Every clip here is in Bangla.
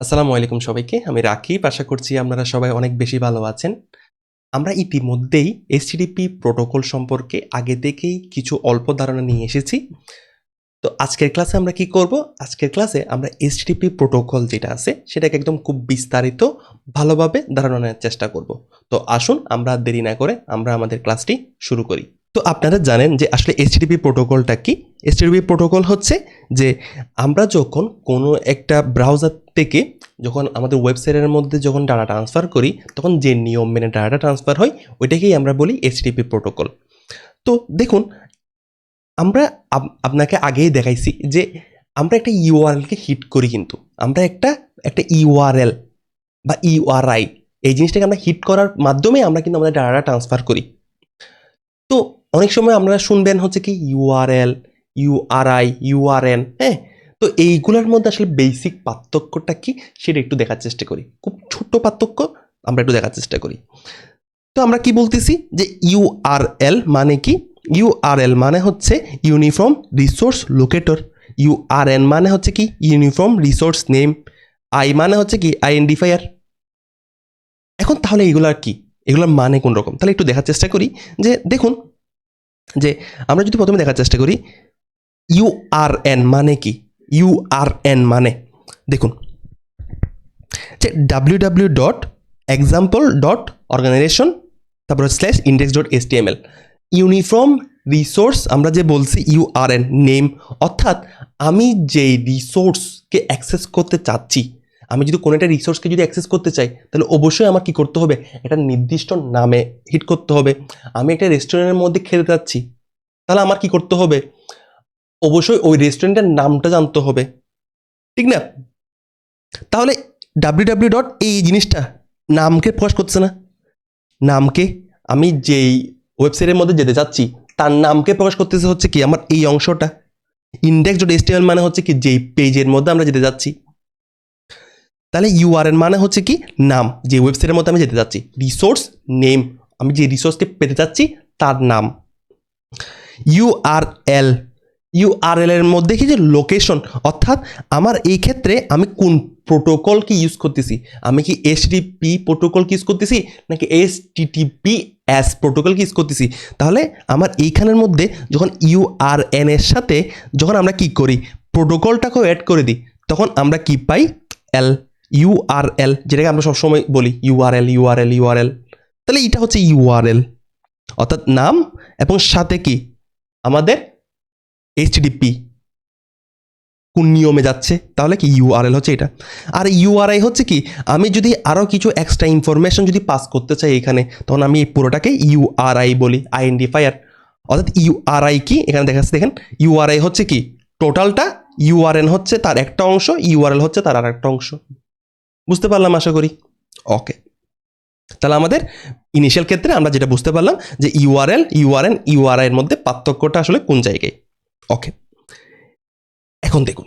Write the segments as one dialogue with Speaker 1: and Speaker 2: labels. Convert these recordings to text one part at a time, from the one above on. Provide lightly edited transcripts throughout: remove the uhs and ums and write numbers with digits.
Speaker 1: আসসালামু আলাইকুম সবাইকে। আমি রাকিব। আশা করছি আপনারা সবাই অনেক বেশি ভালো আছেন। আমরা ইতিমধ্যেই এইচটিটিপি প্রোটোকল সম্পর্কে আগে থেকেই কিছু অল্প ধারণা নিয়ে এসেছি। তো আজকের ক্লাসে আমরা কি করব? আজকের ক্লাসে আমরা এইচটিটিপি প্রোটোকল যেটা আছে সেটাকে একদম খুব বিস্তারিত ভালোভাবে ধারণা নেওয়ার চেষ্টা করব। তো আসুন আমরা দেরি না করে আমরা আমাদের ক্লাসটি শুরু করি। তো আপনারা জানেন যে আসলে এইচটিটিপি প্রোটোকলটা কি? এইচটিটিপি প্রোটোকল হচ্ছে যে আমরা যখন কোনো একটা ব্রাউজার থেকে যখন আমাদের ওয়েবসাইটের মধ্যে যখন ডাটা ট্রান্সফার করি তখন যে নিয়ম মেনে ডাটা ট্রান্সফার হয় ওইটাকেই আমরা বলি এইচটিটিপি প্রোটোকল। তো দেখুন আমরা আপনাকে আগেই দেখাইছি যে আমরা একটা ইউআরএলকে হিট করি, কিন্তু আমরা একটা ইউআরএল বা ইউআরআই এই জিনিসটাকে আমরা হিট করার মাধ্যমে আমরা কিন্তু আমাদের ডাটা ট্রান্সফার করি। তো অনেক সময় আপনারা শুনবেন হচ্ছে কি ইউআরএল, ইউআরআই, ইউআরএন, হ্যাঁ। তো এইগুলোর মধ্যে আসলে বেসিক পার্থক্যটা কি সেটা একটু দেখার চেষ্টা করি। খুব ছোট্ট পার্থক্য আমরা একটু দেখার চেষ্টা করি। তো আমরা কি বলতেছি যে ইউআরএল মানে কি? ইউআরএল মানে হচ্ছে ইউনিফর্ম রিসোর্স লোকেটর। ইউআরএন মানে হচ্ছে কি ইউনিফর্ম রিসোর্স নেম। আই মানে হচ্ছে কি আইডেন্টিফায়ার। এখন তাহলে এগুলার কি, এগুলোর মানে কোন রকম? তাহলে একটু দেখার চেষ্টা করি যে দেখুন যে আমরা যদি প্রথমে দেখার চেষ্টা করি ইউআরএন মানে কি। ইউআরএন মানে দেখুন যে www.example.organization তারপর /index.html ইউনিফর্ম রিসোর্স আমরা যে বলছি ইউআরএন নেম, অর্থাৎ আমি যেই রিসোর্সকে অ্যাক্সেস করতে চাচ্ছি, আমি যদি কোনো একটা রিসোর্সকে যদি অ্যাক্সেস করতে চাই তাহলে অবশ্যই আমার কি করতে হবে, একটা নির্দিষ্ট নামে হিট করতে হবে। আমি একটা রেস্টুরেন্টের মধ্যে খেতে যাচ্ছি, তাহলে আমার কি করতে হবে, অবশ্যই ওই রেস্টুরেন্টের নামটা জানতে হবে, ঠিক না? তাহলে ডাব্লিউ ডট এই জিনিসটা নামকে প্রকাশ করছে না। নামকে আমি যেই ওয়েবসাইটের মধ্যে যেতে চাচ্ছি তার নামকে প্রকাশ করতেছে হচ্ছে কি আমার এই অংশটা। index.html মানে হচ্ছে কি যেই পেজের মধ্যে আমরা যেতে যাচ্ছি। তাহলে ইউআরএন মানে হচ্ছে কি নাম, যে ওয়েবসাইটের মধ্যে আমি যেতে যাচ্ছি। রিসোর্স নেম, আমি যে রিসোর্সকে পেতে চাচ্ছি তার নাম। ইউআরএল, ইউআরএল এর মধ্যে কি যে লোকেশন, অর্থাৎ আমার এই ক্ষেত্রে আমি কোন প্রোটোকলকে ইউজ করতেছি, আমি কি এইচটিটিপি প্রোটোকলকে ইউজ করতেছি নাকি এইচটিটিপিএস প্রোটোকলকে ইউজ করতেছি। তাহলে আমার এইখানের মধ্যে যখন ইউআরএন এর সাথে যখন আমরা কি করি প্রোটোকলটাকেও অ্যাড করে দিই তখন আমরা কি পাই এল, ইউআরএল, যেটাকে আমরা সবসময় বলি ইউআরএল ইউআরএল ইউআরএল। তাহলে এটা হচ্ছে ইউআরএল, অর্থাৎ নাম এবং সাথে কি আমাদের এইচটিটিপি কোন নিয়মে যাচ্ছে, তাহলে কি ইউআরএল হচ্ছে এটা। আর ইউআরআই হচ্ছে কি আমি যদি আরও কিছু এক্সট্রা ইনফরমেশন যদি পাস করতে চাই এখানে, তখন আমি এই পুরোটাকে ইউআরআই বলি, আইডেন্টিফায়ার। অর্থাৎ ইউআরআই কি এখানে দেখাচ্ছে, দেখেন ইউআরআই হচ্ছে কি টোটালটা, ইউআরএন হচ্ছে তার একটা অংশ, ইউআরএল হচ্ছে তার আর একটা অংশ। বুঝতে পারলাম আশা করি? ওকে, তাহলে আমাদের ইনিশিয়াল ক্ষেত্রে আমরা যেটা বুঝতে পারলাম যে ইউআরএল, ইউআরএন, ইউআরআই এর মধ্যে পার্থক্যটা আসলে কোন জায়গায়। ওকে, এখন দেখুন,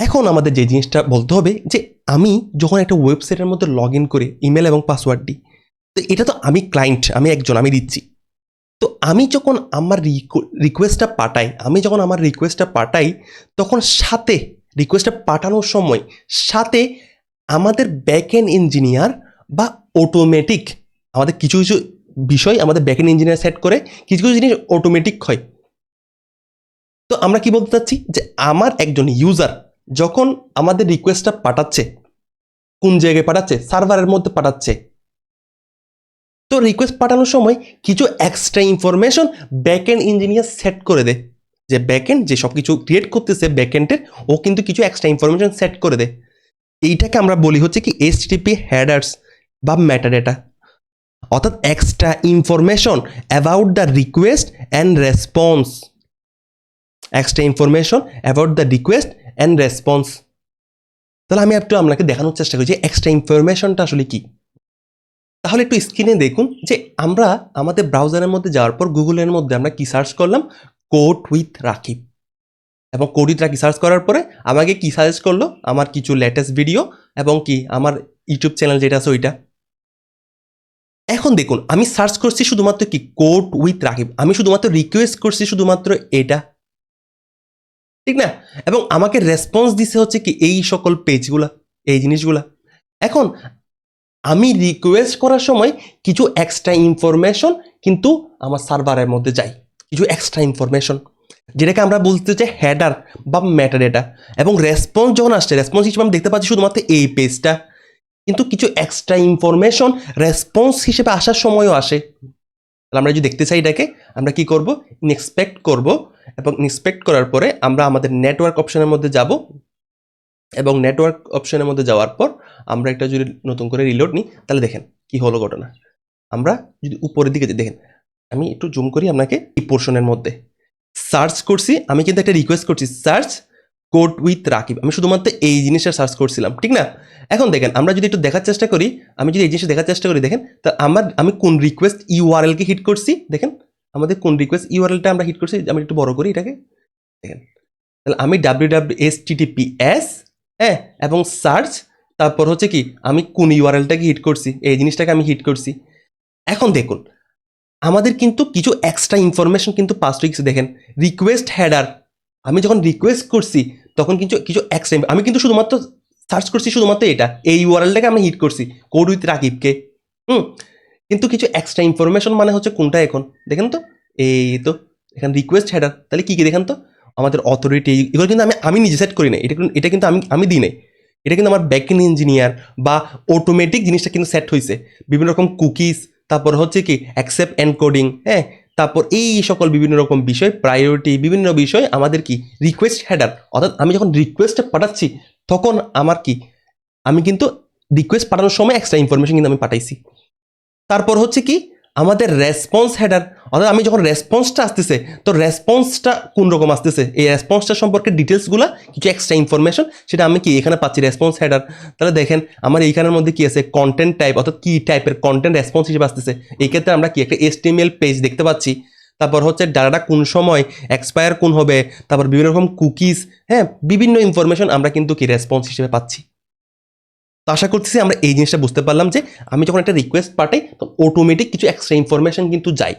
Speaker 1: এখন আমাদের যে জিনিসটা বলতে হবে যে আমি যখন একটা ওয়েবসাইটের মধ্যে লগ ইন করি ইমেল এবং পাসওয়ার্ড দিই, তো এটা তো আমি ক্লায়েন্ট, আমি একজন, আমি দিচ্ছি। তো আমি যখন আমার রিকোয়েস্টটা পাঠাই, তখন সাথে রিকোয়েস্টটা পাঠানোর সময় সাথে আমাদের ব্যাক এন্ড ইঞ্জিনিয়ার বা অটোমেটিক আমাদের কিছু কিছু বিষয় আমাদের ব্যাক এন্ড ইঞ্জিনিয়ার সেট করে, কিছু কিছু জিনিস অটোমেটিক হয়। তো আমরা কি বলতে চাচ্ছি যে আমার একজন ইউজার যখন আমাদের রিকোয়েস্টটা পাঠাচ্ছে, কোন জায়গায় পাঠাচ্ছে, সার্ভারের মধ্যে পাঠাচ্ছে। তো রিকোয়েস্ট পাঠানোর সময় কিছু extra information backend engineer set করে দেয়, যে ব্যাকএন্ড যে সব কিছু ক্রিয়েট করতেছে ব্যাকএন্ডের, ও কিন্তু কিছু এক্সট্রা ইনফরমেশন সেট করে দেয়। এইটাকে আমরা বলি হচ্ছে কি এইচটিটিপি হেডার্স বা মেটাডেটা, অর্থাৎ extra information about the request and response. Extra information about the request and response. তাহলে আমি একটু আপনাকে দেখানোর চেষ্টা করি যে এক্সট্রা ইনফরমেশনটা আসলে কি। তাহলে একটু স্ক্রিনে দেখুন যে আমরা আমাদের ব্রাউজারের মধ্যে যাওয়ার পর গুগলের মধ্যে আমরা কি সার্চ করলাম, কোড উইথ রাকিব, এবং কোড উইথ রাকিব সার্চ করার পরে আমাকে কি সাজেস্ট করলো, আমার কিছু লেটেস্ট ভিডিও এবং কি আমার ইউটিউব চ্যানেল যেটা আছে ওইটা। এখন দেখুন আমি সার্চ করছি শুধুমাত্র কি কোড উইথ রাকিব, আমি শুধুমাত্র রিকোয়েস্ট করছি শুধুমাত্র এটা, ঠিক না? এবং আমাকে রেসপন্স দিছে হচ্ছে কি এই সকল পেজগুলা। এই জিনিসগুলা। এখন আমি রিকোয়েস্ট করার সময় কিছু এক্সট্রা ইনফরমেশন কিন্তু আমার সার্ভারের মধ্যে যায়, কিছু এক্সট্রা ইনফরমেশন, যেটাকে আমরা বলতে চাই হেডার বা মেটাডেটা। এবং রেসপন্স যখন আসছে, রেসপন্স হিসেবে আমি দেখতে পাচ্ছি শুধুমাত্র এই পেজটা, কিন্তু কিছু এক্সট্রা ইনফরমেশন রেসপন্স হিসেবে আসার সময়ও আসে। তাহলে আমরা যদি দেখতে চাই এটাকে, আমরা কি করব, ইনস্পেক্ট করব, এবং ইনস্পেক্ট করার পরে আমরা আমাদের নেটওয়ার্ক অপশনের মধ্যে যাব, এবং নেটওয়ার্ক অপশনের মধ্যে যাওয়ার পর আমরা একটা যদি নতুন করে রিলোড নিই, তাহলে দেখেন কি হলো ঘটনা। আমরা যদি উপরের দিকে দেখেন, আমি একটু জুম করি আপনাকে, এই পোর্শনের মধ্যে সার্চ করছি, আমি কিন্তু একটা রিকোয়েস্ট করছি, সার্চ কোড উইথ রাকিব, আমি শুধুমাত্র এই জিনিসটা সার্চ করছিলাম, ঠিক না? এখন দেখেন আমরা যদি একটু দেখার চেষ্টা করি, আমি যদি এই জিনিসটা দেখার চেষ্টা করি, দেখেন তা আমি কোন রিকোয়েস্ট ইউআরএলকে হিট করছি, দেখেন আমাদের কোন রিকোয়েস্ট ইউআরএলটা আমরা হিট করছি, আমি একটু বড় করি এটাকে, দেখেন তাহলে আমি www.https, হ্যাঁ, এবং সার্চ, তারপর হচ্ছে কি আমি কোন ইউআরএলটাকে হিট করছি, এই জিনিসটাকে আমি হিট করছি। এখন দেখুন আমাদের কিন্তু কিছু এক্সট্রা ইনফরমেশন কিন্তু পাস হয়ে গেছে। দেখেন রিকোয়েস্ট হেডার, আমি যখন রিকোয়েস্ট করছি তখন কিন্তু কিছু এক্সট্রা, আমি কিন্তু শুধুমাত্র সার্চ করছি শুধুমাত্র এটা, এই ইউআরএলটাকে আমি হিট করছি, কোড উইথ রাকিবকে। কিন্তু কিছু এক্সট্রা ইনফরমেশন মানে হচ্ছে কোনটা এখন দেখেন তো, এই তো এখানে রিকোয়েস্ট হেডার, তাহলে কি কি দেখেন তো, আমাদের অথরিটি, এগুলো কিন্তু আমি নিজে সেট করি না, এটা কিন্তু আমি দিই নাই, এটা কিন্তু আমার ব্যাকএন্ড ইঞ্জিনিয়ার বা অটোমেটিক জিনিসটা কিন্তু সেট হয়েছে, বিভিন্ন রকম কুকিজ, তারপর হচ্ছে কি অ্যাকসেপ্ট এনকোডিং, হ্যাঁ, তারপর এই সকল বিভিন্ন রকম বিষয়, প্রায়োরিটি, বিভিন্ন বিষয় আমাদের কি রিকোয়েস্ট হেডার, অর্থাৎ আমি যখন রিকোয়েস্টটা পাঠাচ্ছি তখন আমার কি, আমি কিন্তু রিকোয়েস্ট পাঠানোর সময় এক্সট্রা ইনফরমেশন কিন্তু আমি পাঠাইছি। তারপর হচ্ছে কি আমাদের রেসপন্স হেডার, অর্থাৎ আমি যখন রেসপন্সটা আসতেছে তো রেসপন্সটা কোন রকম আসতেছে, এই রেসপন্সটা সম্পর্কে ডিটেলসগুলো কিছু এক্সট্রা ইনফরমেশন সেটা আমি কি এখানে পাচ্ছি রেসপন্স হেডার। তাহলে দেখেন আমার এইখানের মধ্যে কি আছে, কন্টেন্ট টাইপ, অর্থাৎ কি টাইপের কন্টেন্ট রেসপন্স হিসেবে আসতেছে, এই ক্ষেত্রে আমরা কি একটা HTML পেজ দেখতে পাচ্ছি। তারপর হচ্ছে ডাটাটা কোন সময় এক্সপায়ার কোন হবে, তারপর বিভিন্ন রকম কুকিজ, হ্যাঁ, বিভিন্ন ইনফরমেশন আমরা কিন্তু কি রেসপন্স হিসেবে পাচ্ছি। তো আশা করতেছি আমরা এই জিনিসটা বুঝতে পারলাম যে আমি যখন একটা রিকোয়েস্ট পাঠাই তো অটোমেটিক কিছু এক্সট্রা ইনফরমেশন কিন্তু যায়।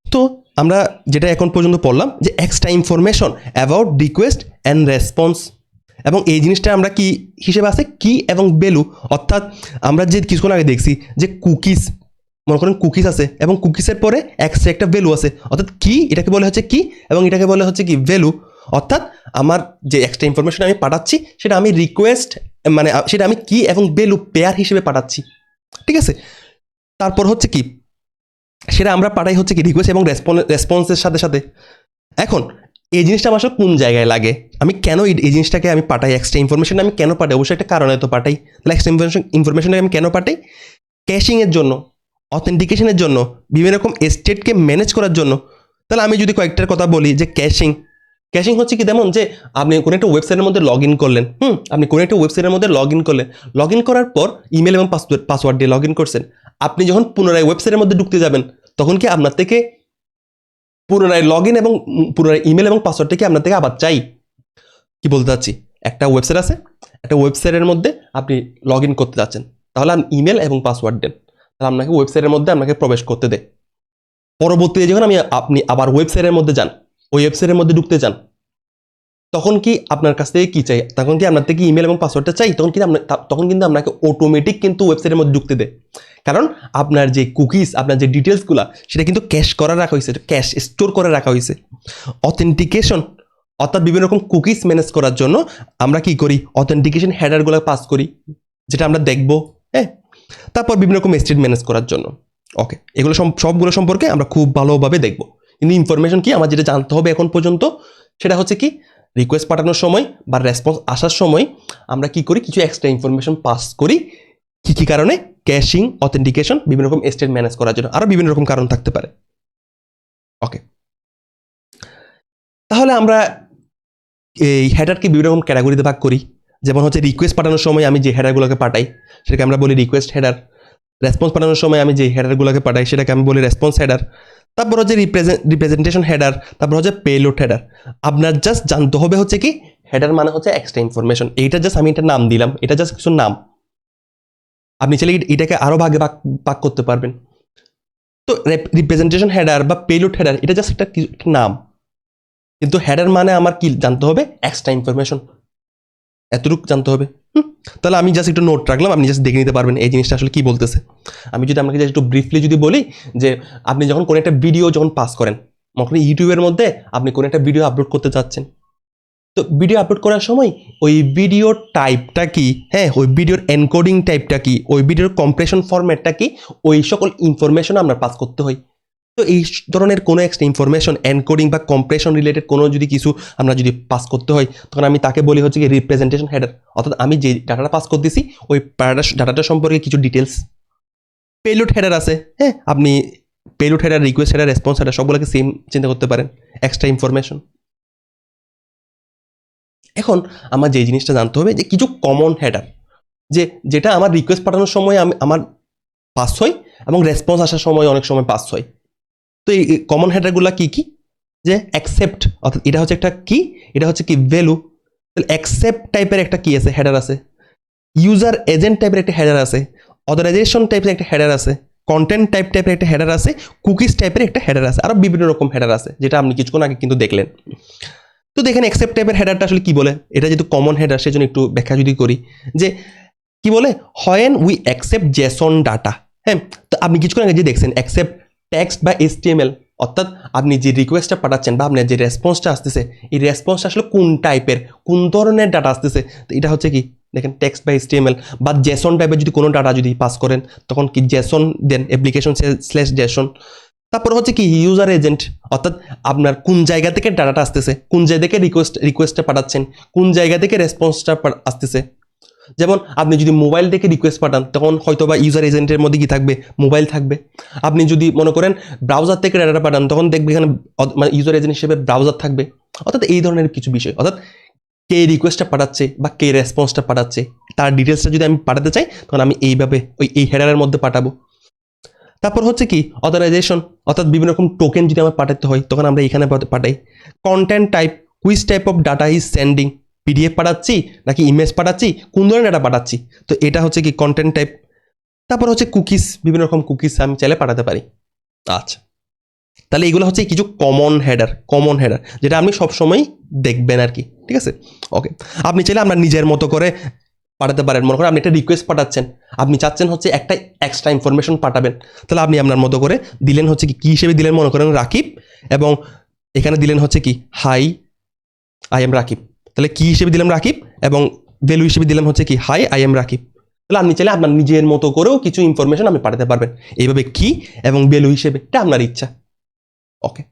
Speaker 1: তো আমরা যেটা এখন পর্যন্ত পড়লাম যে extra information about request and response, এবং এই জিনিসটা আমরা কি হিসেবে আছে কি এবং ভ্যালু, অর্থাৎ আমরা যে কিছুক্ষণ আগে দেখছি যে কুকিজ, মনে করেন কুকিজ আছে এবং কুকিজের পরে এক্সট্রা একটা ভ্যালু আছে, অর্থাৎ কি এটাকে বলে হচ্ছে কি এবং এটাকে বলে হচ্ছে কি ভ্যালু, অর্থাৎ আমার যে এক্সট্রা ইনফরমেশন আমি পাঠাচ্ছি সেটা আমি রিকোয়েস্ট, মানে সেটা আমি কি এবং ভ্যালু পেয়ার হিসেবে পাঠাচ্ছি, ঠিক আছে। তারপর হচ্ছে কি সেটা আমরা পাঠাই হচ্ছে কি রিকোয়েস্ট এবং রেসপন্সের সাথে সাথে। এখন এই জিনিসটা আমার কোন জায়গায় লাগে, আমি কেন এই জিনিসটাকে আমি পাঠাই, এক্সট্রা ইনফরমেশন আমি কেন পাঠাই, অবশ্যই একটা কারণে তো পাঠাই। তাহলে এক্সট্রা ইনফরমেশনটা আমি কেন পাঠাই, ক্যাশিংয়ের জন্য, অথেন্টিকেশনের জন্য, বিভিন্ন রকম স্টেটকে ম্যানেজ করার জন্য। তাহলে আমি যদি কয়েকটার কথা বলি যে ক্যাশিং, ক্যাশিং হচ্ছে কি যেমন যে আপনি কোনো একটা ওয়েবসাইটের মধ্যে লগ ইন করলেন, আপনি কোনো একটা ওয়েবসাইটের মধ্যে লগ ইন করলেন, লগ ইন করার পর ইমেল এবং পাসওয়ার্ড দিয়ে লগ ইন করছেন, আপনি যখন পুনরায় ওয়েবসাইটের মধ্যে ঢুকতে যাবেন তখন কি আপনার থেকে পুনরায় লগ ইন এবং পুনরায় ইমেল এবং পাসওয়ার্ডটা কি আপনার থেকে আবার চাই? কি বলতে চাচ্ছি, একটা ওয়েবসাইট আছে, একটা ওয়েবসাইটের মধ্যে আপনি লগ ইন করতে যাচ্ছেন, তাহলে আপনি ইমেল এবং পাসওয়ার্ড দেন, তাহলে আপনাকে ওয়েবসাইটের মধ্যে আপনাকে প্রবেশ করতে দেয়। পরবর্তীতে যখন আপনি আবার ওয়েবসাইটের মধ্যে যান, ওই ওয়েবসাইটের মধ্যে ঢুকতে যান, তখন কি আপনার কাছ থেকে কি চাই, তখন কি আপনার থেকে ইমেল এবং পাসওয়ার্ডটা চাই, তখন কিন্তু আপনাকে অটোমেটিক কিন্তু ওয়েবসাইটের মধ্যে ঢুকতে দেয়, কারণ আপনার যে কুকিজ, আপনার যে ডিটেলসগুলো সেটা কিন্তু ক্যাশ করা রাখা হয়েছে, ক্যাশ স্টোর করে রাখা হয়েছে। অথেন্টিকেশন, অর্থাৎ বিভিন্ন রকম কুকিজ ম্যানেজ করার জন্য আমরা কি করি, অথেন্টিকেশন হেডারগুলো পাস করি, যেটা আমরা দেখব, হ্যাঁ। তারপর বিভিন্ন রকম স্টেট ম্যানেজ করার জন্য, ওকে, এগুলো সবগুলো সম্পর্কে আমরা খুব ভালোভাবে দেখব। কিন্তু ইনফরমেশন কি আমার যেটা জানতে হবে এখন পর্যন্ত সেটা হচ্ছে কি, রিকোয়েস্ট পাঠানোর সময় বা রেসপন্স আসার সময় আমরা কি করি, কিছু এক্সট্রা ইনফরমেশন পাস করি, কি কি কারণে, ক্যাশিং, অথেন্টিকেশন, বিভিন্ন রকম স্টেট ম্যানেজ করার জন্য, আরো বিভিন্ন রকম কারণ থাকতে পারে। ওকে, তাহলে আমরা এই হেডারকে বিভিন্ন রকম ক্যাটাগরিতে ভাগ করি, যেমন হচ্ছে রিকোয়েস্ট পাঠানোর সময় আমি যে হেডারগুলোকে পাঠাই সেটাকে আমরা বলি রিকোয়েস্ট হেডার, রেসপন্স পাঠানোর সময় আমি যে হেডারগুলোকে পাঠাই সেটাকে আমি বলি রেসপন্স হেডার, তারপর হচ্ছে রিপ্রেজেন্টেশন হেডার, তারপর হচ্ছে পেলোড হেডার। আপনার জাস্ট জানতে হবে হচ্ছে কি হেডার মানে হচ্ছে এক্সট্রা ইনফরমেশন, এইটা জাস্ট আমি এটা নাম দিলাম, এটা জাস্ট কিছু নাম, আপনি চাইলে এটাকে আরো ভাগে ভাগ করতে পারবেন। তো রিপ্রেজেন্টেশন হেডার বা পেলোড হেডার এটা জাস্ট একটা নাম, কিন্তু হেডার মানে আমার কি জানতে হবে, এক্সট্রা ইনফরমেশন। এতটুকু জানতে হবে। তাহলে আমি জাস্ট একটু নোট রাখলাম, আপনি জাস্ট দেখে নিতে পারবেন এই জিনিসটা আসলে কি বলতেছে। আমি যদি আপনাকে জাস্ট একটু ব্রিফলি যদি বলি যে আপনি যখন কোনো একটা ভিডিও যখন পাস করেন, মনে করেন ইউটিউবের মধ্যে আপনি কোনো একটা ভিডিও আপলোড করতে চাচ্ছেন, তো ভিডিও আপলোড করার সময় ওই ভিডিওর টাইপটা কি, হ্যাঁ ওই ভিডিওর এনকোডিং টাইপটা কি, ওই ভিডিওর কম্প্রেশন ফরম্যাটটা কি, ওই সকল ইনফরমেশন আমরা পাস করতে হয়। তো এই ধরনের কোনো একটা ইনফরমেশন এনকোডিং বা কম্প্রেশন রিলেটেড কোনো যদি কিছু আমরা যদি পাস করতে হয়, তখন আমি তাকে বলি হচ্ছে কি রিপ্রেজেন্টেশন হেডার। অর্থাৎ আমি যে ডাটাটা পাস করতেছি ওই ডাটাটা সম্পর্কে কিছু ডিটেলস। পেলোড হেডার আছে, হ্যাঁ আপনি payload header, request header, response header সবগুলোকে সেম চিন্তা করতে পারেন, এক্সট্রা ইনফরমেশন। এখন আমার যে জিনিসটা জানতে হবে যে কিছু কমন হেডার, যেটা আমার রিকোয়েস্ট পাঠানোর সময় আমার পাস হয় এবং রেসপন্স আসার সময় অনেক সময় পাস হয়। তো এই কমন হেডারগুলো কি কি, যে অ্যাকসেপ্ট, অর্থাৎ এটা হচ্ছে একটা কি, এটা হচ্ছে কি ভ্যালু। তাহলে অ্যাকসেপ্ট টাইপের একটা কি আছে, হেডার আছে। ইউজার এজেন্ট টাইপের একটা হেডার আছে। অথরাইজেশন টাইপের একটা হেডার আছে। কন্টেন্ট টাইপের একটা হেডার আছে। কুকিজ টাইপের একটা হেডার আছে। আরও বিভিন্ন রকম হেডার আছে, যেটা আপনি কিছুক্ষণ আগে কিন্তু দেখলেন। তো দেখেন অ্যাকসেপ্ট টাইপের হেডারটা আসলে কি বলে, এটা যেহেতু কমন হেডার সেজন্য একটু ব্যাখ্যা যদি করি, যে কি বলে, when we accept Jason data. হ্যাঁ, তো আপনি কিছুক্ষণ আগে যে দেখছেন অ্যাকসেপ্ট টেক্সট বা HTML, অর্থাৎ আপনি যে রিকোয়েস্টটা পাঠাচ্ছেন বা আপনার যে রেসপন্সটা আসতেছে, এই রেসপন্সটা আসলে কোন টাইপের, কোন ধরনের ডাটা আসতেছে। তো এটা হচ্ছে কি দেখেন টেক্সট বা HTML বা জেসন টাইপের যদি কোনো ডাটা যদি পাস করেন, তখন কি জেসন দেন অ্যাপ্লিকেশন স্ল্যাশ জেসন। তারপর হচ্ছে কি ইউজার এজেন্ট, অর্থাৎ আপনার কোন জায়গা থেকে ডাটাটা আসতেছে, কোন জায়গা থেকে রিকোয়েস্টটা পাঠাচ্ছেন, কোন জায়গা থেকে রেসপন্সটা আসতেছে। যেমন আপনি যদি মোবাইল থেকে রিকোয়েস্ট পাঠান, তখন হয়তো বা ইউজার এজেন্টের মধ্যে কি থাকবে, মোবাইল থাকবে। আপনি যদি মনে করেন ব্রাউজার থেকে ডাটা পাঠান, তখন দেখবে এখানে মানে ইউজার এজেন্ট হিসেবে ব্রাউজার থাকবে। অর্থাৎ এই ধরনের কিছু বিষয়, অর্থাৎ কে রিকোয়েস্টটা পাঠাচ্ছে বা কে রেসপন্সটা পাঠাচ্ছে, তার ডিটেলসটা যদি আমি পাঠাতে চাই, তখন আমি এইভাবে এই হেডারের মধ্যে পাঠাবো। তারপর হচ্ছে কি অথরাইজেশন, অর্থাৎ বিভিন্ন রকম টোকেন যদি আমার পাঠাতে হয়, তখন আমরা এখানে পাঠাই। Content type, which type of data is sending, PDF পাঠাচ্ছি নাকি ইমেজ পাঠাচ্ছি, কোন ধরনের ডাটা পাঠাচ্ছি, তো এটা হচ্ছে কি কন্টেন্ট টাইপ। তারপর হচ্ছে কুকিজ, বিভিন্ন রকম কুকিজ আমি চাইলে পাঠাতে পারি। আচ্ছা, তাহলে এগুলো হচ্ছে কিছু কমন হেডার যেটা আপনি সবসময় দেখবেন আর কি, ঠিক আছে। ওকে, আপনি চাইলে আপনার নিজের মতো করে পাঠাতে পারেন। মনে করেন আপনি একটা রিকোয়েস্ট পাঠাচ্ছেন, আপনি চাচ্ছেন হচ্ছে একটা এক্সট্রা ইনফরমেশন পাঠাবেন, তাহলে আপনি আপনার মতো করে দিলেন হচ্ছে কি হিসেবে দিলেন, মনে করেন রাকিব, এবং এখানে দিলেন হচ্ছে কি হাই আই এম রাকিব। তাহলে কি হিসেবে দিলাম রাকিব, এবং ভ্যালু হিসেবে দিলাম হচ্ছে কি হাই আই এম রাকিব। তাহলে আপনি চাইলে আপনার নিজের মতো করেও কিছু ইনফরমেশন আপনি পাঠাতে পারবেন এইভাবে, কি এবং ভ্যালু হিসেবে, এটা আপনার ইচ্ছা। ওকে,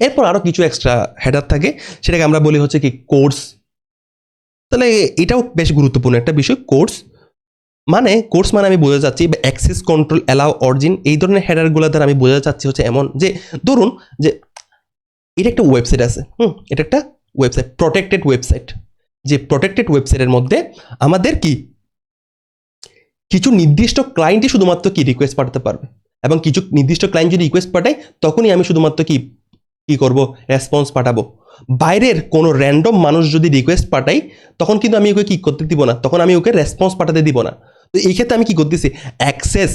Speaker 1: এরপর আরো কিছু এক্সট্রা হেডার থাকে, সেটাকে আমরা বলি হচ্ছে কি কোর্স। তাহলে এটাও বেশ গুরুত্বপূর্ণ একটা বিষয়। কোর্স মানে আমি বোঝা যাচ্ছি বা অ্যাক্সেস কন্ট্রোল অ্যালাউ অরিজিন, এই ধরনের হেডারগুলো দ্বারা আমি বোঝা যাচ্ছি হচ্ছে এমন যে ধরুন যে এটা একটা ওয়েবসাইট আছে, এটা একটা ওয়েবসাইট, প্রটেক্টেড ওয়েবসাইট। যে প্রটেক্টেড ওয়েবসাইটের মধ্যে আমাদের কি কিছু নির্দিষ্ট ক্লায়েন্টই শুধুমাত্র কি রিকোয়েস্ট পাঠাতে পারবে, এবং কিছু নির্দিষ্ট ক্লায়েন্ট যদি রিকোয়েস্ট পাঠায়, তখনই আমি শুধুমাত্র কি কি করব, রেসপন্স পাঠাবো। বাইরের কোনো র্যান্ডম মানুষ যদি রিকোয়েস্ট পাঠাই, তখন কিন্তু আমি ওকে কি করতে দিব না, তখন আমি ওকে রেসপন্স পাঠাতে দিব না। তো এই ক্ষেত্রে আমি কি করতেছি, অ্যাক্সেস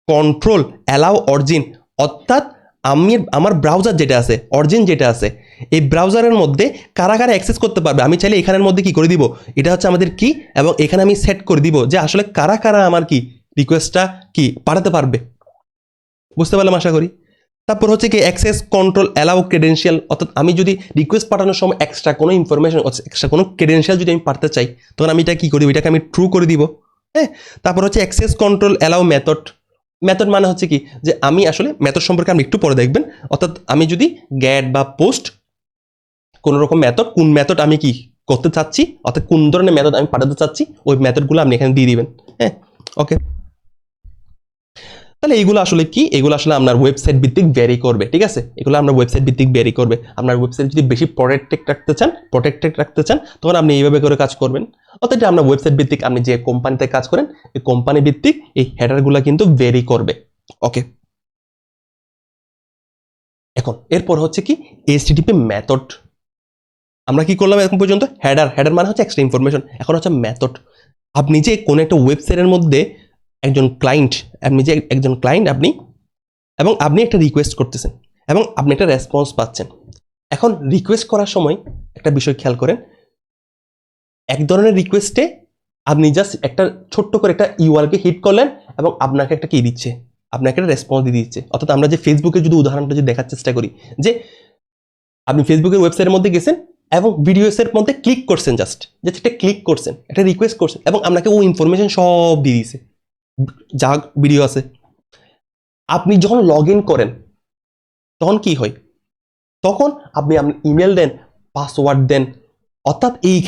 Speaker 1: কন্ট্রোল অ্যালাউ অরিজিন, অর্থাৎ আমার ব্রাউজার যেটা আছে, অরিজিন যেটা আছে, এই ব্রাউজারের মধ্যে কারা কারা অ্যাক্সেস করতে পারবে, আমি চাইলে এখানের মধ্যে কি করে দিব, এটা হচ্ছে আমাদের কি, এবং এখানে আমি সেট করে দিব যে আসলে কারা কারা আমার কি রিকোয়েস্টটা কি পাঠাতে পারবে। বুঝতে পারলাম আশা করি। তারপর হচ্ছে কি অ্যাক্সেস কন্ট্রোল অ্যালাউ ক্রেডেনশিয়াল, অর্থাৎ আমি যদি রিকোয়েস্ট পাঠানোর সময় এক্সট্রা কোনো ইনফরমেশন, এক্সট্রা কোনো ক্রেডেনশিয়াল যদি আমি পাঠাতে চাই, তখন আমি এটা কি করি, এটাকে আমি ট্রু করে দিব। হ্যাঁ, তারপর হচ্ছে access control allow method. Method মানে হচ্ছে কি, যে আমি আসলে মেথড সম্পর্কে আপনি একটু পরে দেখবেন, অর্থাৎ আমি যদি গ্যাট বা পোস্ট কোনো রকম মেথড, কোন মেথড আমি কি করতে চাচ্ছি, অর্থাৎ কোন ধরনের মেথড আমি পাঠাতে চাচ্ছি, ওই মেথডগুলো আপনি এখানে দিয়ে দিবেন। হ্যাঁ, ওকে। তাহলে এইগুলো আসলে কি, এগুলো আসলে আপনার ওয়েবসাইট ভিত্তিক ভ্যারি করবে, ঠিক আছে। এগুলো আপনার ওয়েবসাইট ভিত্তিক ভ্যারি করবে। আপনার ওয়েবসাইট যদি বেশি প্রোটেক্টেড রাখতে চান, তখন আপনি এইভাবে করে কাজ করবেন। অর্থাৎ আপনার ওয়েবসাইট ভিত্তিক, আপনি যে কোম্পানিতে কাজ করেন, এই কোম্পানি ভিত্তিক এই হেডারগুলো কিন্তু ভ্যারি করবে। ওকে, এখন এরপর হচ্ছে কি HTTP মেথড। আমরা কি করলাম এখন পর্যন্ত, হেডার মানে হচ্ছে এক্সট্রা ইনফরমেশন। এখন হচ্ছে মেথড। আপনি যে কোনো একটা ওয়েবসাইটের মধ্যে একজন ক্লায়েন্ট, আপনি এবং আপনি একটা রিকোয়েস্ট করতেছেন এবং আপনি একটা রেসপন্স পাচ্ছেন। এখন রিকোয়েস্ট করার সময় একটা বিষয় খেয়াল করেন, এক ধরনের রিকোয়েস্টে আপনি জাস্ট একটা ছোট্ট করে একটা ইউআরকে হিট করলেন এবং আপনাকে একটা কি দিচ্ছে, আপনাকে একটা রেসপন্স দিয়ে দিচ্ছে। অর্থাৎ আমরা যে ফেসবুকে যদি উদাহরণটা যদি দেখার চেষ্টা করি, যে আপনি ফেসবুকের ওয়েবসাইটের মধ্যে গেছেন এবং ভিডিওসের মধ্যে ক্লিক করছেন, জাস্ট একটা ক্লিক করছেন, একটা রিকোয়েস্ট করছেন এবং আপনাকে ও ইনফরমেশন সব দিয়ে দিয়েছে যা ভিডিও আছে। আপনি যখন লগ ইন করেন তখন কি হয়, তখন আপনি আপনার ইমেল দেন, পাসওয়ার্ড দেন। অর্থাৎ এই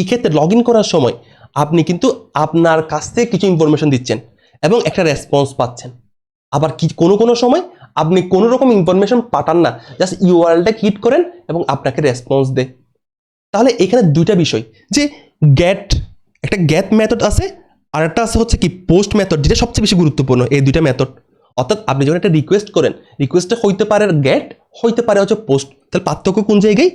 Speaker 1: ক্ষেত্রে লগ ইন করার সময় আপনি কিন্তু আপনার কাছ থেকে কিছু ইনফরমেশন দিচ্ছেন এবং একটা রেসপন্স পাচ্ছেন। আবার কি কোনো সময় আপনি কোনো রকম ইনফরমেশন পাঠান না, জাস্ট ইউআরএলটা হিট করেন এবং আপনাকে রেসপন্স দেয়। তাহলে এখানে দুইটা বিষয়, যে একটা গেট মেথড আছে আর একটা আছে হচ্ছে কি পোস্ট মেথড, যেটা সবচেয়ে বেশি গুরুত্বপূর্ণ এই দুইটা মেথড। অর্থাৎ আপনি যখন একটা রিকোয়েস্ট করেন, রিকোয়েস্টটা হইতে পারে গেট, হইতে পারে হচ্ছে পোস্ট। তাহলে পার্থক্য কোন জায়গায়,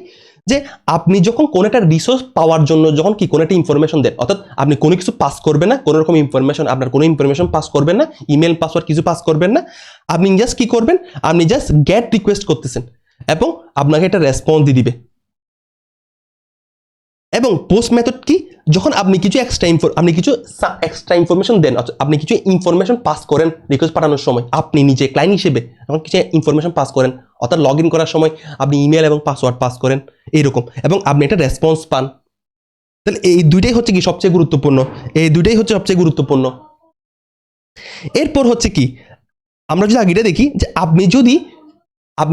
Speaker 1: যে আপনি যখন কোনো একটা রিসোর্স পাওয়ার জন্য যখন কি কোনো একটা ইনফরমেশন দেন, অর্থাৎ আপনি কোনো কিছু পাস করবেন না, কোনো রকম ইনফরমেশন, আপনার কোনো ইনফরমেশন পাস করবেন না, ইমেল পাসওয়ার্ড কিছু পাস করবেন না। আপনি জাস্ট কি করবেন, আপনি জাস্ট গেট রিকোয়েস্ট করতেছেন এবং আপনাকে একটা রেসপন্স দিয়ে দিবে। এবং পোস্ট মেথড কি, যখন আপনি কিছু এক্সট্রা ইনফরমেশন দেন, আপনি কিছু ইনফরমেশন পাস করেন রিকোয়েস্ট পাঠানোর সময়, আপনি নিজে ক্লায়েন্ট হিসেবে যখন কিছু ইনফরমেশন পাস করেন, অর্থাৎ লগ ইন করার সময় আপনি ইমেল এবং পাসওয়ার্ড পাস করেন এইরকম, এবং আপনি একটা রেসপন্স পান। তাহলে এই দুইটাই হচ্ছে কি সবচেয়ে গুরুত্বপূর্ণ। এরপর হচ্ছে কি, আমরা যদি আগেটা দেখি, যে আপনি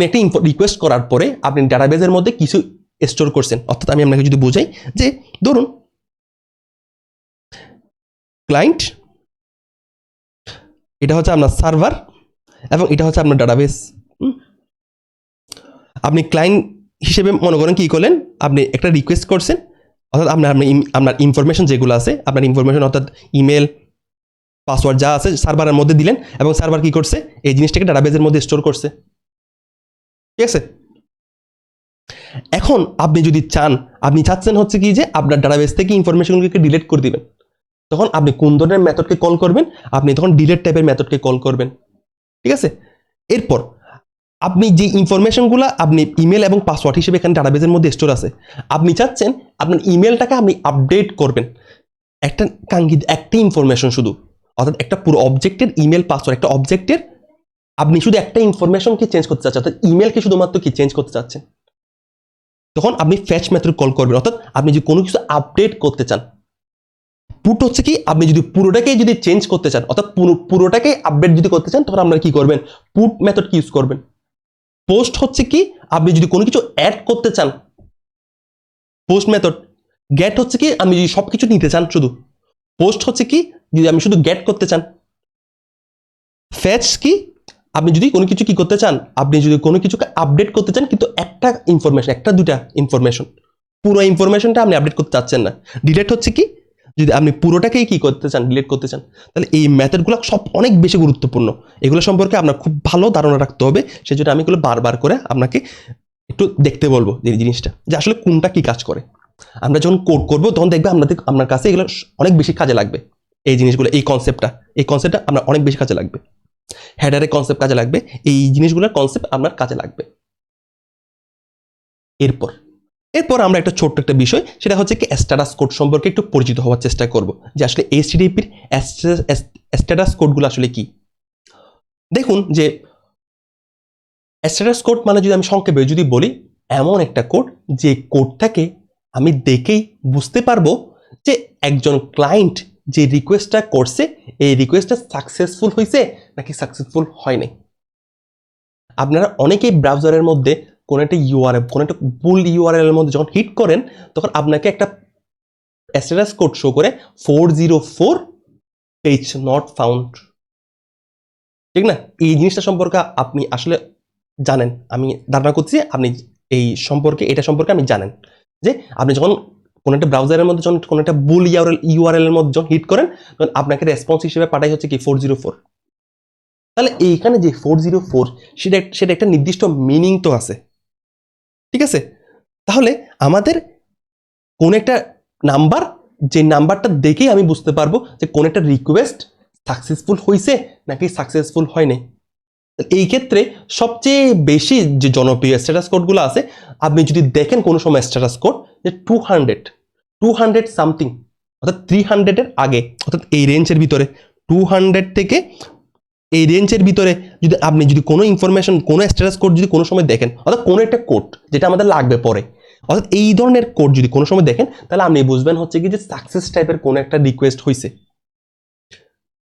Speaker 1: একটা রিকোয়েস্ট করার পরে আপনি ডাটাবেজের মধ্যে কিছু স্টোর করছেন। অর্থাৎ আমি আপনাকে যদি বোঝাই, যে ধরুন ক্লায়েন্ট, এটা হচ্ছে আপনার সার্ভার এবং এটা হচ্ছে আপনার ডাটাবেস। আপনি ক্লায়েন্ট হিসেবে মনে করেন কি করলেন, আপনি একটা রিকোয়েস্ট করছেন, অর্থাৎ আপনার ইনফরমেশন যেগুলো আছে, আপনার ইনফরমেশন অর্থাৎ ইমেল পাসওয়ার্ড যা আছে সার্ভারের মধ্যে দিলেন এবং সার্ভার কি করছে, এই জিনিসটাকে ডাটাবেজের মধ্যে স্টোর করছে। ঠিক আছে, এখন আপনি যদি চাচ্ছেন হচ্ছে কি, যে আপনার ডাটাবেস থেকে ইনফরমেশনগুলোকে ডিলিট করে দিবেন, তখন আপনি কোন ধরনের মেথডকে কল করবেন, আপনি তখন ডিলিট টাইপের মেথডকে কল করবেন। ঠিক আছে, এরপর আপনি যে ইনফরমেশনগুলো আপনি ইমেল এবং পাসওয়ার্ড হিসেবে এখানে ডাটাবেসের মধ্যে স্টোর আছে, আপনি চাচ্ছেন আপনার ইমেলটাকে আপনি আপডেট করবেন একটা ইনফরমেশন শুধু, অর্থাৎ একটা পুরো অবজেক্টের ইমেল পাসওয়ার্ড, একটা অবজেক্টের আপনি শুধু একটা ইনফরমেশনকে চেঞ্জ করতে চাচ্ছেন, অর্থাৎ ইমেলকে শুধুমাত্র কি চেঞ্জ করতে চাচ্ছেন, তখন আপনি ফ্যাচ মেথড কল করবেন। অর্থাৎ আপনি যদি কোনো কিছু আপডেট করতে চান, পুট হচ্ছে কি, আপনি যদি পুরোটাকে যদি চেঞ্জ করতে চান, অর্থাৎ পুরোটাকে আপডেট যদি করতে চান, তখন আপনারা কি করবেন, পুট মেথড কি ইউজ করবেন। পোস্ট হচ্ছে কি, আপনি যদি কোনো কিছু অ্যাড করতে চান, পোস্ট মেথড। গেট হচ্ছে কি, আপনি যদি সবকিছু নিতে চান শুধু। পোস্ট হচ্ছে কি, যদি আপনি শুধু গেট করতে চান। ফ্যাচ কি, আপনি যদি কোনো কিছু কি করতে চান, আপনি যদি কোনো কিছুকে আপডেট করতে চান, কিন্তু একটা ইনফরমেশন, একটা দুটা ইনফরমেশন, পুরো ইনফরমেশনটা আপনি আপডেট করতে চাচ্ছেন না। ডিলিট হচ্ছে কি, যদি আপনি পুরোটাকেই কি করতে চান, ডিলিট করতে চান। তাহলে এই মেথডগুলো সব অনেক বেশি গুরুত্বপূর্ণ, এগুলো সম্পর্কে আপনার খুব ভালো ধারণা রাখতে হবে। সেজন্য আমি এগুলো বারবার করে আপনাকে একটু দেখতে বলবো যে জিনিসটা, যে আসলে কোনটা কি কাজ করে। আমরা যখন কোড করবো তখন দেখবে আপনার কাছে এগুলো অনেক বেশি কাজে লাগবে। এই জিনিসগুলো, এই কনসেপ্টটা আপনার অনেক বেশি কাজে লাগবে। হেডারের কনসেপ্ট কাজে লাগবে, এই জিনিসগুলোর কনসেপ্ট আপনার কাজে লাগবে। এরপর আমরা একটা ছোট্ট একটা বিষয়, সেটা হচ্ছে কি স্ট্যাটাস কোড সম্পর্কে একটু পরিচিত হওয়ার চেষ্টা করব, যে আসলে এইচটিটিপির স্ট্যাটাস কোডগুলো আসলে কি। দেখুন, যে স্ট্যাটাস কোড মানে যদি আমি সংক্ষেপে যদি বলি, এমন একটা কোড যে কোডটাকে আমি দেখেই বুঝতে পারবো যে একজন ক্লায়েন্ট যে রিকোয়েস্টটা করছে, এই রিকোয়েস্টটা সাকসেসফুল হয়েছে নাকি সাকসেসফুল হয়নি। আপনারা অনেকেই ব্রাউজারের মধ্যে কোনো একটা ভুল ইউআরএল এর মধ্যে যখন হিট করেন, তখন আপনাকে একটা স্ট্যাটাস কোড শো করে 404 পেজ নট ফাউন্ড। ঠিক না, এই জিনিসটা সম্পর্কে আপনি আসলে জানেন, আমি ধারণা করছি আপনি এটা সম্পর্কে আপনি জানেন, যে আপনি যখন কোনো একটা ব্রাউজারের মধ্যে যখন কোনো একটা ভুল ইউআরএল এর মধ্যে যখন হিট করেন, তখন আপনাকে রেসপন্স হিসেবে পাঠাই হচ্ছে কি 404। তাহলে এইখানে যে 404, সেটা একটা নির্দিষ্ট মিনিং তো আছে। ঠিক আছে, তাহলে আমাদের কোন একটা নাম্বার, যে নাম্বারটা দেখেই আমি বুঝতে পারবো যে কোন একটা রিকোয়েস্ট সাকসেসফুল হয়েছে নাকি সাকসেসফুল হয়নি। এই ক্ষেত্রে সবচেয়ে বেশি যে জনপ্রিয় স্ট্যাটাস কোডগুলো আছে, আপনি যদি দেখেন কোনো সময় স্ট্যাটাস কোড যে 200 সামথিং অর্থাৎ 300 এর আগে, অর্থাৎ এই রেঞ্জের ভিতরে 200 থেকে এই রেঞ্জের ভিতরে যদি আপনি যদি কোনো ইনফরমেশন, কোনো স্ট্যাটাস কোড যদি কোনো সময় দেখেন, অর্থাৎ কোনো একটা কোড যেটা আমাদের লাগবে পরে, অর্থাৎ এই ধরনের কোড যদি কোনো সময় দেখেন, তাহলে আপনি বুঝবেন হচ্ছে কি যে সাকসেস টাইপের কোনো একটা রিকোয়েস্ট হয়েছে।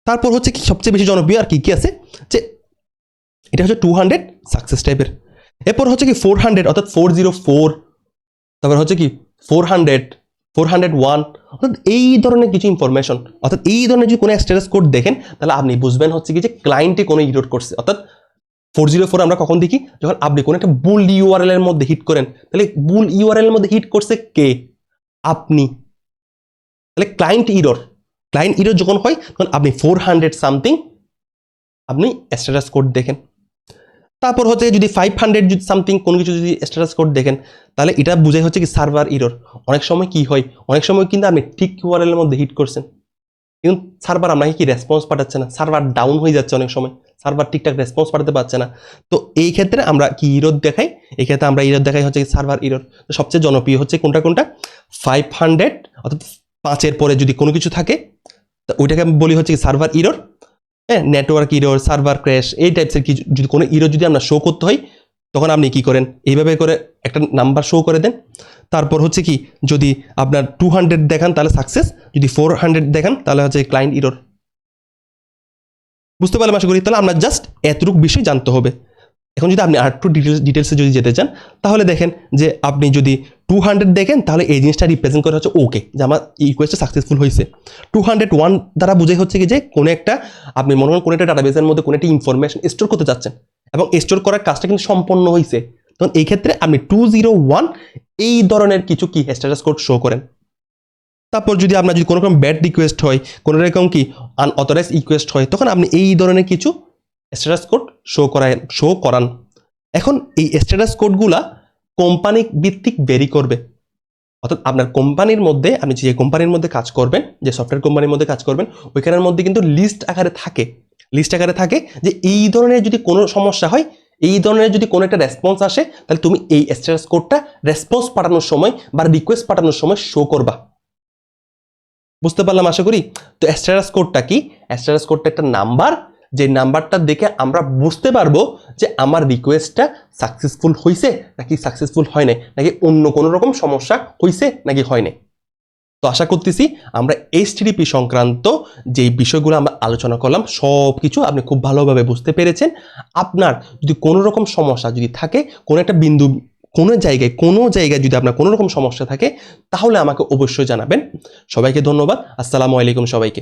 Speaker 1: তারপর হচ্ছে কি সবচেয়ে বেশি জনপ্রিয় আর কি কি আছে, যে এটা হচ্ছে 200 সাকসেস টাইপের। এরপর হচ্ছে কি 400 অর্থাৎ 404, তারপর হচ্ছে কি 400, 401, অর্থাৎ এই ধরনের কিছু ইনফরমেশন, অর্থাৎ এই ধরনের যদি কোনো স্ট্যাটাস কোড দেখেন, তাহলে আপনি বুঝবেন হচ্ছে কি যে ক্লায়েন্টে কোনো ইরর করছে। অর্থাৎ 404 আমরা কখন দেখি, যখন আপনি কোনো একটা বুল ইউআরএল এর মধ্যে হিট করেন, তাহলে বুল ইউআরএল এর মধ্যে হিট করছে কে, আপনি, তাহলে ক্লায়েন্ট ইরর যখন হয় তখন আপনি 400 সামথিং আপনি স্ট্যাটাস কোড দেখেন। তারপর হচ্ছে যদি 500 যদি সামথিং কোনো কিছু যদি স্ট্যাটাস কোড দেখেন, তাহলে এটা বুঝাই হচ্ছে কি সার্ভার ইরর। অনেক সময় কি হয়, অনেক সময় কিন্তু আপনি ঠিক ইউআরএল এর মধ্যে হিট করছেন, কিন্তু সার্ভার আপনাকে কি রেসপন্স পাঠাচ্ছে না, সার্ভার ডাউন হয়ে যাচ্ছে, অনেক সময় সার্ভার ঠিকঠাক রেসপন্স পাঠাতে পারছে না। তো এই ক্ষেত্রে আমরা কি ইরর দেখাই, এই ক্ষেত্রে আমরা ইরর দেখাই হচ্ছে সার্ভার ইরর। তো সবচেয়ে জনপ্রিয় হচ্ছে কোনটা 500, অর্থাৎ 5-এর পরে যদি কোনো কিছু থাকে, তো ওইটাকে আমি বলি হচ্ছে সার্ভার ইরর। হ্যাঁ, নেটওয়ার্ক ইরর, সার্ভার ক্র্যাশ, এই টাইপসের কি যদি কোনো ইরর যদি আমরা শো করতে হয়, তখন আপনি কি করেন, এইভাবে করে একটা নাম্বার শো করে দেন। তারপর হচ্ছে কি যদি আপনার 200 দেখান তাহলে সাকসেস, যদি 400 দেখান তাহলে হচ্ছে ক্লায়েন্ট ইরর। বুঝতে পারলাম আশা করি। তাহলে আমরা জাস্ট এতটুকু বিষয় জানতে হবে। এখন যদি আপনি আরেকটু ডিটেলসে যদি যেতে চান, তাহলে দেখেন যে আপনি যদি 200 দেখেন, তাহলে এই জিনিসটা রিপ্রেজেন্ট করে হচ্ছে ওকে, যে আমার রিকোয়েস্টটা সাকসেসফুল হয়েছে। 201 দ্বারা বোঝাই হচ্ছে কি যে কোনো একটা আপনি মনে করেন কোনো একটা ডাটাবেসের মধ্যে কোনো একটা ইনফরমেশন স্টোর করতে চাচ্ছেন এবং স্টোর করার কাজটা কিন্তু সম্পন্ন হয়েছে, তখন এই ক্ষেত্রে আপনি 201 এই ধরনের কিছু কি স্ট্যাটাস কোড শো করেন। তারপর যদি আপনার যদি কোনো রকম ব্যাড রিকোয়েস্ট হয়, কোনো রকম কি আনঅথরাইজ রিকোয়েস্ট হয়, তখন আপনি এই ধরনের কিছু স্ট্যাটাস কোড শো করান। এখন এই স্ট্যাটাস কোডগুলা কোম্পানি ভিত্তিক ভেরি করবে, অর্থাৎ আপনার কোম্পানির মধ্যে, আপনি যে কোম্পানির মধ্যে কাজ করবেন, যে সফটওয়্যার কোম্পানির মধ্যে কাজ করবেন, ওইখানের মধ্যে কিন্তু লিস্ট আকারে থাকে যে এই ধরনের যদি কোনো সমস্যা হয়, এই ধরনের যদি কোনো একটা রেসপন্স আসে, তাহলে তুমি এই স্ট্যাটাস কোডটা রেসপন্স পাঠানোর সময় বা রিকোয়েস্ট পাঠানোর সময় শো করবা। বুঝতে পারলাম আশা করি। তো স্ট্যাটাস কোডটা কি, স্ট্যাটাস কোডটা একটা নাম্বার, যে নাম্বারটা দেখে আমরা বুঝতে পারবো যে আমার রিকোয়েস্টটা সাকসেসফুল হয়েছে নাকি সাকসেসফুল হয় নাই, নাকি অন্য কোনো রকম সমস্যা হয়েছে নাকি হয় নাই। তো আশা করতেছি আমরা এইচটিটিপি সংক্রান্ত যে বিষয়গুলো আমরা আলোচনা করলাম সব কিছু আপনি খুব ভালোভাবে বুঝতে পেরেছেন। আপনার যদি কোনো রকম সমস্যা যদি থাকে, কোনো একটা বিন্দু কোনো জায়গায় যদি আপনার কোনো রকম সমস্যা থাকে, তাহলে আমাকে অবশ্যই জানাবেন। সবাইকে ধন্যবাদ। আসসালামু আলাইকুম সবাইকে।